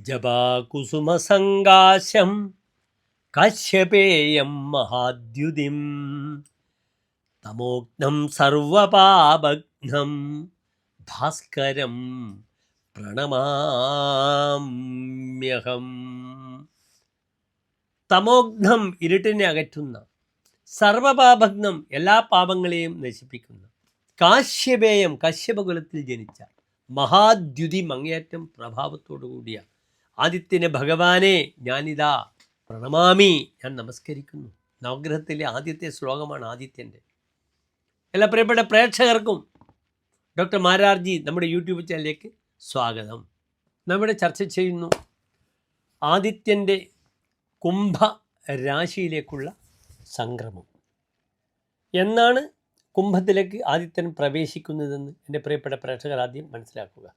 ജപാകുസുമസങ്കാശം കശ്യപേയം മഹാദ്യുതിം തമോഗ്നം സർവപാപഘ്നം ഭാസ്കരം പ്രണമാമ്യഹം. തമോഗ്നം ഇരുട്ടിനെ അകറ്റുന്ന, സർവപാപഘ്നം എല്ലാ പാപങ്ങളെയും നശിപ്പിക്കുന്ന, കാശ്യപേയം കശ്യപകുലത്തിൽ ജനിച്ച മഹാദ്യുതി അങ്ങേയറ്റം പ്രഭാവത്തോടു കൂടിയ ആദിത്യനെ ഭഗവാനെ ഞാനിതാ പ്രണമാമി, ഞാൻ നമസ്കരിക്കുന്നു. നവഗ്രഹത്തിലെ ആദ്യത്തെ ശ്ലോകമാണ് ആദിത്യൻ്റെ. എല്ലാ പ്രിയപ്പെട്ട പ്രേക്ഷകർക്കും ഡോക്ടർ മാരാർജി നമ്മുടെ യൂട്യൂബ് ചാനലിലേക്ക് സ്വാഗതം. നമ്മുടെ ചർച്ച ചെയ്യുന്നു ആദിത്യൻ്റെ കുംഭ രാശിയിലേക്കുള്ള സംക്രമം. എന്നാണ് കുംഭത്തിലേക്ക് ആദിത്യൻ പ്രവേശിക്കുന്നതെന്ന് എൻ്റെ പ്രിയപ്പെട്ട പ്രേക്ഷകർ ആദ്യം മനസ്സിലാക്കുക.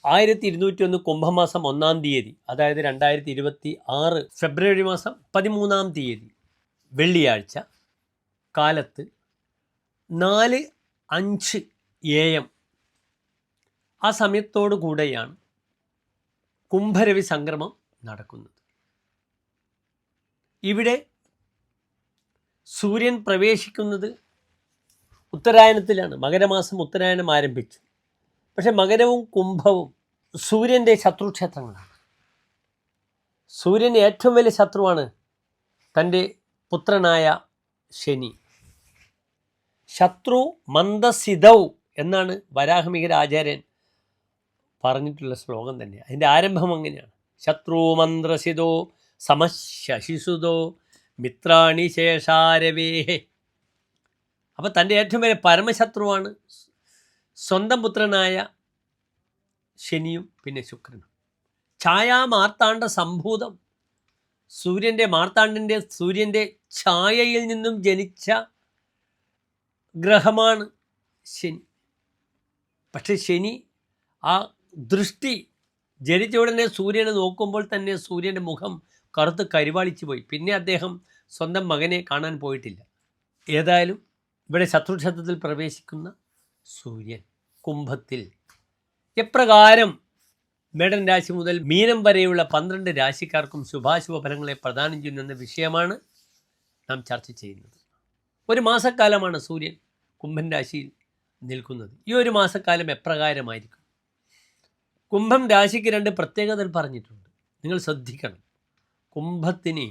1201 കുംഭമാസം 1-ാം തീയതി, അതായത് 2026 ഫെബ്രുവരി മാസം 13-ാം തീയതി വെള്ളിയാഴ്ച കാലത്ത് 4:05 AM ആ സമയത്തോടു കൂടെയാണ് കുംഭരവി സംക്രമം നടക്കുന്നത്. ഇവിടെ സൂര്യൻ പ്രവേശിക്കുന്നത് ഉത്തരായനത്തിലാണ്. മകരമാസം ഉത്തരായനം ആരംഭിച്ചു. പക്ഷെ മകരവും കുംഭവും സൂര്യൻ്റെ ശത്രുക്ഷേത്രങ്ങളാണ്. സൂര്യൻ്റെ ഏറ്റവും വലിയ ശത്രുവാണ് തൻ്റെ പുത്രനായ ശനി. ശത്രു മന്ദസിതൗ എന്നാണ് വരാഹമിഹിര ആചാര്യൻ പറഞ്ഞിട്ടുള്ള ശ്ലോകം തന്നെ. അതിൻ്റെ ആരംഭം അങ്ങനെയാണ്: ശത്രു മന്ത്രസിതോ സമശിസുതോ മിത്രാണി ശേഷാരവേഹേ. അപ്പോൾ തൻ്റെ ഏറ്റവും വലിയ പരമശത്രുവാണ് സ്വന്തം പുത്രനായ ശനിയും പിന്നെ ശുക്രനും. ഛായാമാർത്താണ്ഡ സംഭൂതം, സൂര്യൻ്റെ ഛായയിൽ നിന്നും ജനിച്ച ഗ്രഹമാണ് ശനി. പക്ഷെ ശനി ആ ദൃഷ്ടി ജനിച്ച ഉടനെ സൂര്യനെ നോക്കുമ്പോൾ തന്നെ സൂര്യൻ്റെ മുഖം കറുത്ത് കരിവാളിച്ചു പോയി. പിന്നെ അദ്ദേഹം സ്വന്തം മകനെ കാണാൻ പോയിട്ടില്ല. ഏതായാലും ഇവിടെ ശത്രുക്ഷേത്രത്തിൽ പ്രവേശിക്കുന്ന സൂര്യൻ കുംഭത്തിൽ എപ്രകാരം മേടൻ രാശി മുതൽ മീനം വരെയുള്ള 12 രാശിക്കാർക്കും ശുഭാശുഭ ഫലങ്ങളെ പ്രദാനം ചെയ്യുന്ന വിഷയമാണ് നാം ചർച്ച ചെയ്യുന്നത്. ഒരു മാസക്കാലമാണ് സൂര്യൻ കുംഭൻ രാശിയിൽ നിൽക്കുന്നത്. ഈ ഒരു മാസക്കാലം എപ്രകാരമായിരിക്കും? കുംഭം രാശിക്ക് 2 പ്രത്യേകതകൾ പറഞ്ഞിട്ടുണ്ട്, നിങ്ങൾ ശ്രദ്ധിക്കണം. കുംഭത്തിന്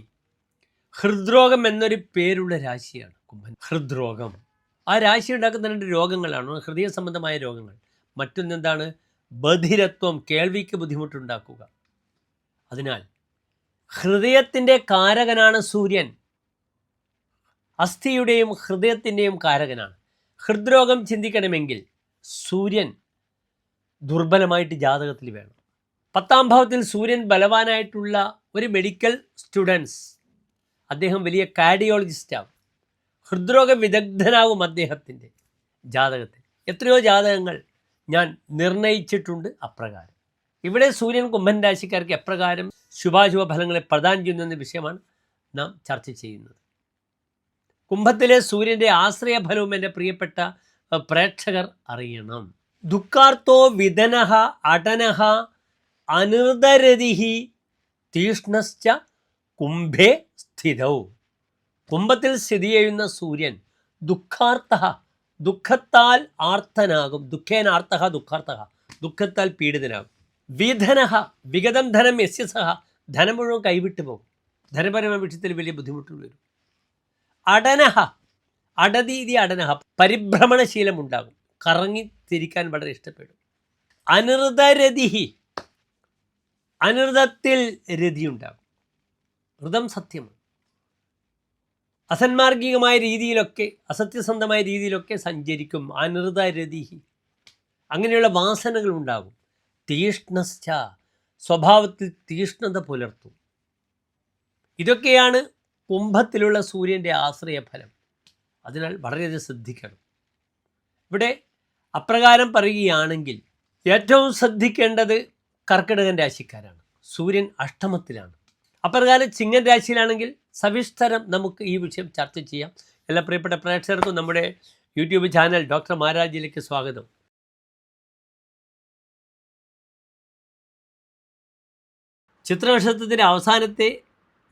ഹൃദ്രോഗം എന്നൊരു പേരുള്ള രാശിയാണ് കുംഭൻ. ഹൃദ്രോഗം ആ രാശി ഉണ്ടാക്കുന്ന 2 രോഗങ്ങളാണ്. ഹൃദയ സംബന്ധമായ രോഗങ്ങൾ, മറ്റൊന്നെന്താണ്? ബധിരത്വം, കേൾവിക്ക് ബുദ്ധിമുട്ടുണ്ടാക്കുക. അതിനാൽ ഹൃദയത്തിൻ്റെ കാരകനാണ് സൂര്യൻ. അസ്ഥിയുടെയും ഹൃദയത്തിൻ്റെയും കാരകനാണ്. ഹൃദ്രോഗം ചിന്തിക്കണമെങ്കിൽ സൂര്യൻ ദുർബലമായിട്ട് ജാതകത്തിൽ വേണം. 10-ാം ഭാവത്തിൽ സൂര്യൻ ബലവാനായിട്ടുള്ള ഒരു മെഡിക്കൽ സ്റ്റുഡൻസ്, അദ്ദേഹം വലിയ കാർഡിയോളജിസ്റ്റാവും, ഹൃദ്രോഗ വിദഗ്ധനാവും അദ്ദേഹത്തിൻ്റെ ജാതകത്തിൽ. എത്രയോ ജാതകങ്ങൾ ഞാൻ നിർണയിച്ചിട്ടുണ്ട് അപ്രകാരം. ഇവിടെ സൂര്യൻ കുംഭൻ രാശിക്കാർക്ക് എപ്രകാരം ശുഭാശുഭ ഫലങ്ങളെ പ്രദാനം ചെയ്യുന്ന വിഷയമാണ് നാം ചർച്ച ചെയ്യുന്നത്. കുംഭത്തിലെ സൂര്യൻ്റെ ആശ്രയ ഫലവും എൻ്റെ പ്രിയപ്പെട്ട പ്രേക്ഷകർ അറിയണം. ദുഃഖാർത്തോ വിദനഃ അടനഃ അനിർദരതിഹി തീഷ്ണശ്ച കുംഭേ സ്ഥിതൗ. കുംഭത്തിൽ സ്ഥിതി ചെയ്യുന്ന സൂര്യൻ ദുഃഖാർത്ഥ, ദുഃഖത്താൽ ആർത്തനാകും. ദുഃഖേനാർത്ഥ ദുഃഖാർത്ഥ, ദുഃഖത്താൽ പീഡിതനാകും. വിധനഃ വിഗതം ധനം യസ്യ സഹ, ധനം മുഴുവൻ കൈവിട്ടു പോകും. ധനപരമായ വിഷയത്തിൽ വലിയ ബുദ്ധിമുട്ടുകൾ വരും. അടനഃ അടതീതി അടനഃ, പരിഭ്രമണശീലം ഉണ്ടാകും, കറങ്ങി തിരിക്കാൻ വളരെ ഇഷ്ടപ്പെടും. അനിർദരതിഹി, അനിർദത്തിൽ രതിയുണ്ടാകും. ഋതം സത്യമാണ്. അസന്മാർഗികമായ രീതിയിലൊക്കെ, അസത്യസന്ധമായ രീതിയിലൊക്കെ സഞ്ചരിക്കും. അനിർദരതിഹി, അങ്ങനെയുള്ള വാസനകൾ ഉണ്ടാകും. തീഷ്ണശ്ച, സ്വഭാവത്തിൽ തീഷ്ണത പുലർത്തും. ഇതൊക്കെയാണ് കുംഭത്തിലുള്ള സൂര്യൻ്റെ ആശ്രയഫലം. അതിനാൽ വളരെയധികം ശ്രദ്ധിക്കണം. ഇവിടെ അപ്രകാരം പറയുകയാണെങ്കിൽ ഏറ്റവും ശ്രദ്ധിക്കേണ്ടത് കർക്കിടകൻ രാശിക്കാരാണ്. സൂര്യൻ അഷ്ടമത്തിലാണ്. അപ്രകാരം ചിങ്ങൻ രാശിയിലാണെങ്കിൽ സവിസ്തരം നമുക്ക് ഈ വിഷയം ചർച്ച ചെയ്യാം. എല്ലാ പ്രിയപ്പെട്ട പ്രേക്ഷകർക്കും നമ്മുടെ യൂട്യൂബ് ചാനൽ ഡോക്ടർ മാരാർജിയിലേക്ക് സ്വാഗതം. ചിത്ര നക്ഷത്രത്തിൻ്റെ അവസാനത്തെ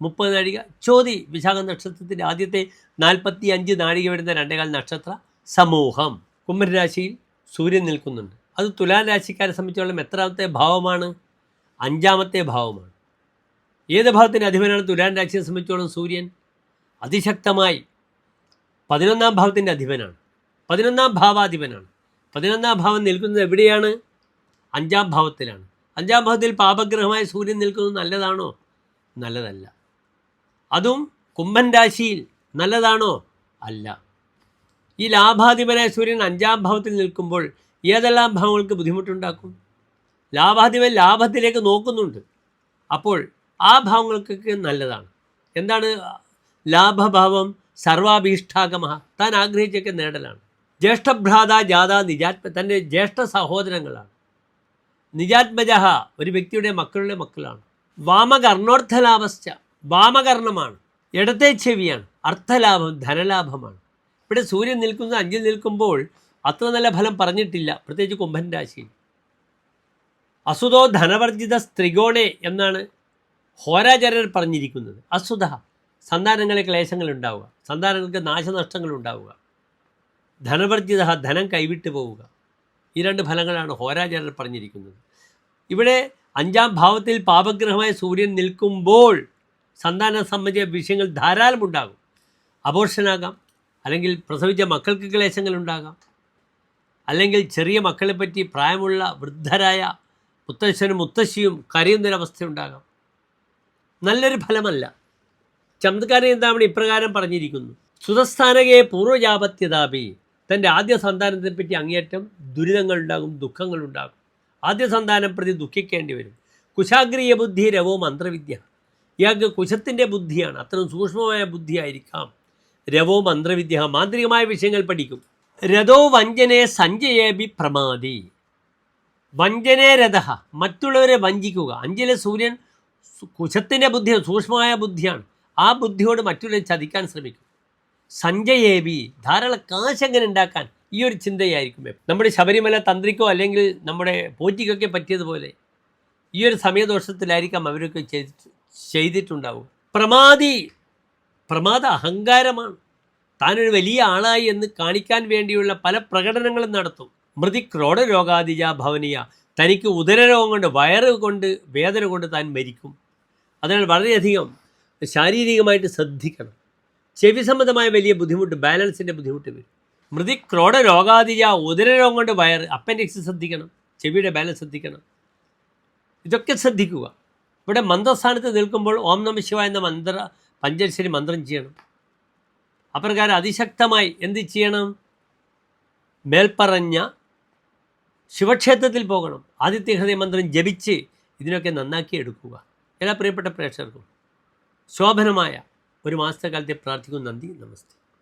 30 നാഴിക, ചോതി വിശാഖ നക്ഷത്രത്തിൻ്റെ ആദ്യത്തെ 45 നാഴിക വരുന്ന 2.25 നക്ഷത്ര സമൂഹം. കുംഭൻ രാശിയിൽ സൂര്യൻ നിൽക്കുന്നുണ്ട്. അത് തുലാം രാശിക്കാരെ സംബന്ധിച്ചോളം എത്രാമത്തെ ഭാവമാണ്? 5-ാമത്തെ ഭാവമാണ്. ഏത് ഭാവത്തിൻ്റെ അധിപനാണ് തുലാം രാശിയെ സംബന്ധിച്ചോളം സൂര്യൻ? അതിശക്തമായി 11-ാം ഭാവത്തിൻ്റെ അധിപനാണ്, 11-ാം ഭാവാധിപനാണ്. 11-ാം ഭാവം നിൽക്കുന്നത് എവിടെയാണ്? 5-ാം ഭാവത്തിലാണ്. 5-ാം ഭാവത്തിൽ പാപഗ്രഹമായ സൂര്യൻ നിൽക്കുന്നത് നല്ലതാണോ? നല്ലതല്ല. അതും കുംഭൻ രാശിയിൽ നല്ലതാണോ? അല്ല. ഈ ലാഭാധിപനായ സൂര്യൻ 5-ാം ഭാവത്തിൽ നിൽക്കുമ്പോൾ ഏതെല്ലാം ഭാവങ്ങൾക്ക് ബുദ്ധിമുട്ടുണ്ടാക്കും? ലാഭാധിപൻ ലാഭത്തിലേക്ക് നോക്കുന്നുണ്ട്. അപ്പോൾ ആ ഭാവങ്ങൾക്കൊക്കെ നല്ലതാണ്. എന്താണ് ലാഭഭാവം? സർവാഭീഷ്ടാഗമ, താൻ ആഗ്രഹിച്ചൊക്കെ നേടലാണ്. ജ്യേഷ്ഠഭ്രാത ജാത നിജാത്മ, തൻ്റെ ജ്യേഷ്ഠ സഹോദരങ്ങളാണ്. നിജാത്മജ, ഒരു വ്യക്തിയുടെ മക്കളുടെ മക്കളാണ്. വാമകർണോർത്ഥലാഭശ്ച, വാമകർണമാണ്, ഇടത്തെ ചെവിയാണ്. അർത്ഥലാഭം, ധനലാഭമാണ്. ഇവിടെ സൂര്യൻ നിൽക്കുന്നത് 5-ൽ നിൽക്കുമ്പോൾ അത്ര നല്ല ഫലം പറഞ്ഞിട്ടില്ല, പ്രത്യേകിച്ച് കുംഭൻ രാശിയിൽ. അസുതോ ധനവർജിത സ്ത്രികോണേ എന്നാണ് ഹോരാചാര്യർ പറഞ്ഞിരിക്കുന്നത്. അസുത, സന്താനങ്ങളെ ക്ലേശങ്ങൾ ഉണ്ടാവുക, സന്താനങ്ങൾക്ക് നാശനഷ്ടങ്ങൾ ഉണ്ടാവുക. ധനവർജിത, ധനം കൈവിട്ടു പോവുക. ഈ 2 ഫലങ്ങളാണ് ഹോരാചാര്യർ പറഞ്ഞിരിക്കുന്നത്. ഇവിടെ 5-ാം ഭാവത്തിൽ പാപഗ്രഹമായ സൂര്യൻ നിൽക്കുമ്പോൾ സന്താന സംബന്ധിച്ച വിഷയങ്ങൾ ധാരാളം ഉണ്ടാകും. അബോർഷനാകാം, അല്ലെങ്കിൽ പ്രസവിച്ച മക്കൾക്ക് ക്ലേശങ്ങൾ ഉണ്ടാകാം, അല്ലെങ്കിൽ ചെറിയ മക്കളെപ്പറ്റി പ്രായമുള്ള വൃദ്ധരായ മുത്തശ്ശനും മുത്തശ്ശിയും കരയുന്നൊരവസ്ഥയുണ്ടാകാം. നല്ലൊരു ഫലമല്ല. ചമത്കാരം എന്താണ് ഇപ്രകാരം പറഞ്ഞിരിക്കുന്നു: സുതസ്ഥാനകയെ പൂർവ്വജാപത്യതാപി, തൻ്റെ ആദ്യ സന്താനത്തെപ്പറ്റി അങ്ങേയറ്റം ദുരിതങ്ങളുണ്ടാകും, ദുഃഖങ്ങളുണ്ടാകും. ആദ്യ സന്താനം പ്രതി ദുഃഖിക്കേണ്ടി വരും. കുശാഗ്രീയ ബുദ്ധി രവോ മന്ത്രവിദ്യ, ഇയാൾക്ക് കുശത്തിൻ്റെ ബുദ്ധിയാണ്, അത്രയും സൂക്ഷ്മമായ ബുദ്ധിയായിരിക്കാം. രവോ മന്ത്രവിദ്യ, മാന്ത്രികമായ വിഷയങ്ങൾ പഠിക്കും. രഥോ വഞ്ചനെ സഞ്ജയേബി പ്രമാദി, വഞ്ചനേ രഥ, മറ്റുള്ളവരെ വഞ്ചിക്കുക. 5-ലെ സൂര്യൻ കുശത്തിൻ്റെ ബുദ്ധിയാണ്, സൂക്ഷ്മമായ ബുദ്ധിയാണ്. ആ ബുദ്ധിയോട് മറ്റുള്ളവരെ ചതിക്കാൻ ശ്രമിക്കും. സഞ്ജയേബി, ധാരാളം കാശ് എങ്ങനെ ഉണ്ടാക്കാൻ, ഈ ഒരു ചിന്തയായിരിക്കും. നമ്മുടെ ശബരിമല തന്ത്രിക്കോ അല്ലെങ്കിൽ നമ്മുടെ പോറ്റിക്കൊക്കെ പറ്റിയതുപോലെ ഈ ഒരു സമയദോഷത്തിലായിരിക്കാം അവരൊക്കെ ചെയ്തിട്ടുണ്ടാവുക. പ്രമാദ അഹങ്കാരമാണ്. താനൊരു വലിയ ആളായി എന്ന് കാണിക്കാൻ വേണ്ടിയുള്ള പല പ്രകടനങ്ങളും നടത്തും. മൃതിക്രോഡ രോഗാദിജ ഭവനീയ, തനിക്ക് ഉദരരോഗം കൊണ്ട്, വയറ് കൊണ്ട്, വേദന കൊണ്ട് താൻ മരിക്കും. അതിനാൽ വളരെയധികം ശാരീരികമായിട്ട് ശ്രദ്ധിക്കണം. ചെവി സംബന്ധമായ വലിയ ബുദ്ധിമുട്ട്, ബാലൻസിൻ്റെ ബുദ്ധിമുട്ട് വരും. മൃതിക്രോഡ രോഗാദിജ, ഉദരരോഗം കൊണ്ട് വയറ്, അപ്പൻഡിക്സ് ശ്രദ്ധിക്കണം, ചെവിയുടെ ബാലൻസ് ശ്രദ്ധിക്കണം. ഇതൊക്കെ ശ്രദ്ധിക്കുക. ഇവിടെ മന്ത്രസ്ഥാനത്ത് നിൽക്കുമ്പോൾ ഓം നമഃ ശിവായ എന്ന പഞ്ചദശി മന്ത്രം ചെയ്യണം. അപ്രകാരം അതിശക്തമായി എന്ത് ചെയ്യണം? മേൽപ്പറഞ്ഞ ശിവക്ഷേത്രത്തിൽ പോകണം, ആദിത്യ ഹൃദയ മന്ത്രം ജപിച്ച് ഇതിനൊക്കെ നന്നാക്കി എടുക്കുക. എല്ലാ പ്രിയപ്പെട്ട പ്രേക്ഷകർക്കും ശോഭനമായ ഒരു മാസത്തെ കാലത്തെ പ്രാർത്ഥിക്കുന്നു. നന്ദി, നമസ്തേ.